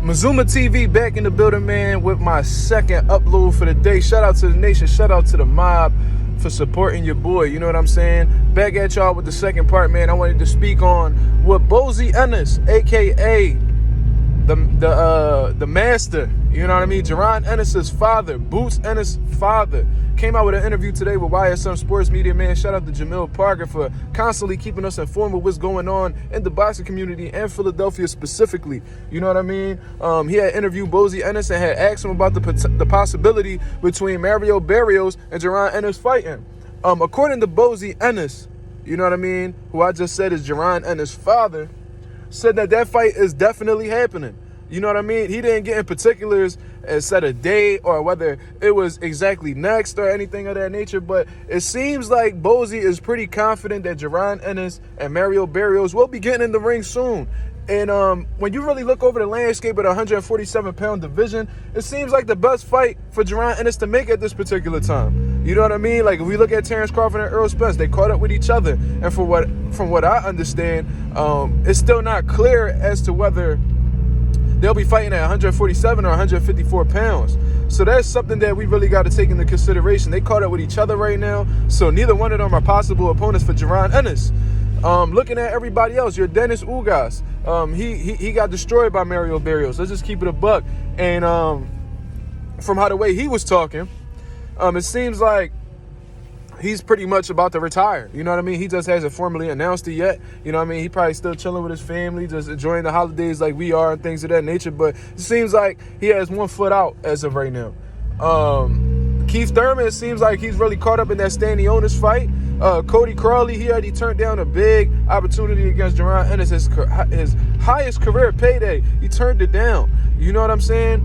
Mazuma TV back in the building, man, with my second upload for the day. Shout out to the nation, shout out to the mob for supporting your boy, you know what I'm saying? Back at y'all with the second part, man. I wanted to speak on what Ennis, aka the master, you know what I mean? Jaron Ennis' father, Boots Ennis' father, came out with an interview today with YSM Sports Media, man. Shout out to Jamil Parker for constantly keeping us informed with what's going on in the boxing community and Philadelphia specifically. You know what I mean? He had interviewed Bozy Ennis and had asked him about the possibility between Mario Barrios and Jaron Ennis fighting. According to Bozy Ennis, you know what I mean, who I just said is Jaron Ennis' father, said that fight is definitely happening. You know what I mean? He didn't get in particulars and set a date or whether it was exactly next or anything of that nature, but it seems like Bozy is pretty confident that Jaron Ennis and Mario Barrios will be getting in the ring soon. And when you really look over the landscape of the 147-pound division, it seems like the best fight for Jaron Ennis to make at this particular time. You know what I mean? Like, if we look at Terrence Crawford and Earl Spence, they caught up with each other. And from what I understand, it's still not clear as to whether they'll be fighting at 147 or 154 pounds. So that's something that we really got to take into consideration. They caught up with each other right now, so neither one of them are possible opponents for Jaron Ennis. Looking at everybody else, your Dennis Ugas, he got destroyed by Mario Barrios. Let's just keep it a buck. And from the way he was talking, it seems like he's pretty much about to retire. You know what I mean? He just hasn't formally announced it yet. You know what I mean? He probably still chilling with his family, just enjoying the holidays like we are and things of that nature. But it seems like he has one foot out as of right now. Keith Thurman, it seems like he's really caught up in that Stanley Onus fight. Cody Crawley, he already turned down a big opportunity against Jaron Ennis, his highest career payday. He turned it down. You know what I'm saying?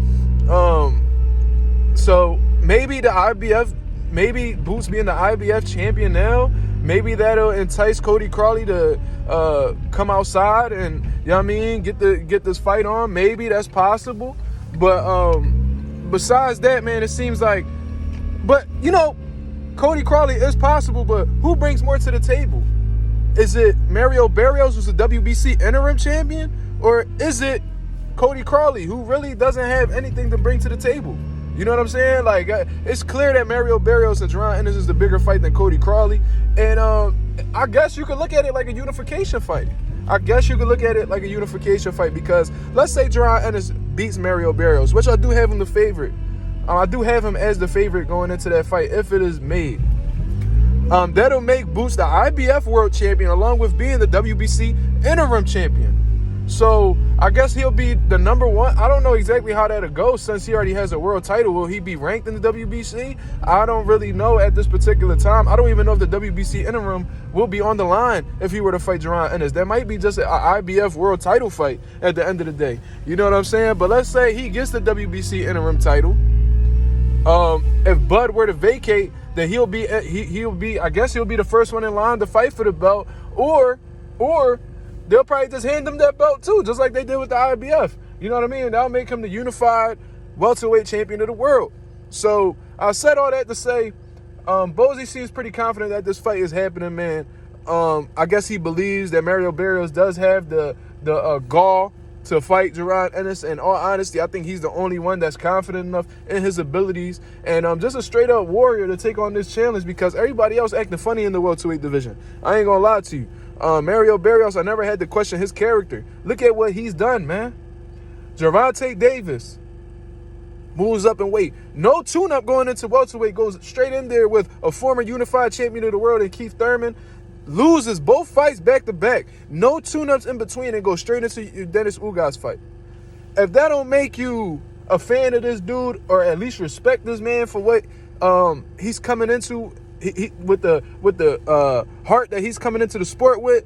So maybe the IBF, maybe Boots being the IBF champion now, maybe that'll entice Cody Crawley to come outside and, you know what I mean, get this fight on. Maybe that's possible. But besides that, man, it seems like, but, you know, Cody Crawley is possible, but who brings more to the table? Is it Mario Barrios, who's the WBC interim champion? Or is it Cody Crawley, who really doesn't have anything to bring to the table? You know what I'm saying? Like, it's clear that Mario Barrios and Jaron Ennis is the bigger fight than Cody Crawley. And I guess you could look at it like a unification fight. Because let's say Jaron Ennis beats Mario Barrios, which I do have him the favorite. I do have him as the favorite going into that fight if it is made. That'll make Boots the IBF world champion along with being the WBC interim champion. So I guess he'll be the number one. I don't know exactly how that'll go since he already has a world title. Will he be ranked in the WBC? I don't really know at this particular time. I don't even know if the WBC interim will be on the line if he were to fight Jaron Ennis. That might be just an IBF world title fight at the end of the day. You know what I'm saying? But let's say he gets the WBC interim title. If Bud were to vacate, then he'll be I guess he'll be the first one in line to fight for the belt, or they'll probably just hand him that belt too, just like they did with the IBF. You know what I mean? That'll make him the unified welterweight champion of the world. So I said all that to say, Bozy seems pretty confident that this fight is happening, man. I guess he believes that Mario Barrios does have the gall to fight Jaron Ennis. In all honesty, I think he's the only one that's confident enough in his abilities and just a straight up warrior to take on this challenge because everybody else acting funny in the welterweight division. I ain't gonna lie to you. Mario Barrios, I never had to question his character. Look at what he's done, man. Gervonta Davis moves up in weight. No tune-up going into welterweight. Goes straight in there with a former unified champion of the world in Keith Thurman. Loses both fights back-to-back. No tune-ups in between and goes straight into your Dennis Ugas fight. If that don't make you a fan of this dude or at least respect this man for what he's coming into with the heart that he's coming into the sport with,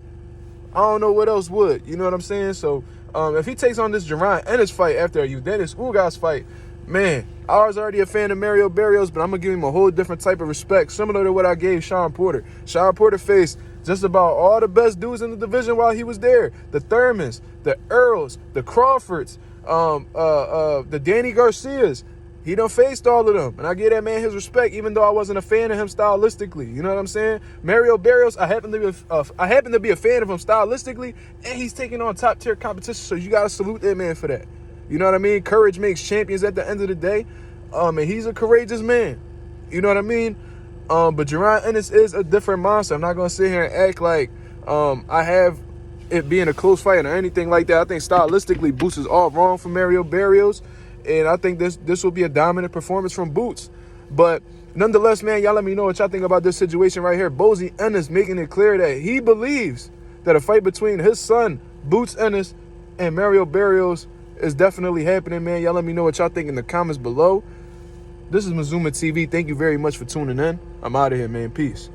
I don't know what else would. You know what I'm saying? So if he takes on this Jaron Ennis fight after a Dennis Ugas fight, man, I was already a fan of Mario Barrios, but I'm going to give him a whole different type of respect, similar to what I gave Sean Porter. Sean Porter faced just about all the best dudes in the division while he was there. The Thurmans, the Earls, the Crawfords, the Danny Garcias. He done faced all of them, and I give that man his respect, even though I wasn't a fan of him stylistically. You know what I'm saying? Mario Barrios, I happen to be a fan of him stylistically, and he's taking on top tier competition. So you gotta salute that man for that. You know what I mean? Courage makes champions at the end of the day. And he's a courageous man. You know what I mean? But Jaron Ennis is a different monster. I'm not going to sit here and act like I have it being a close fight or anything like that. I think stylistically, Boots is all wrong for Mario Barrios. And I think this will be a dominant performance from Boots. But nonetheless, man, y'all let me know what y'all think about this situation right here. Bozy Ennis making it clear that he believes that a fight between his son, Boots Ennis, and Mario Barrios is definitely happening, man. Y'all let me know what y'all think in the comments below. This is Mazuma TV. Thank you very much for tuning in. I'm out of here, man. Peace.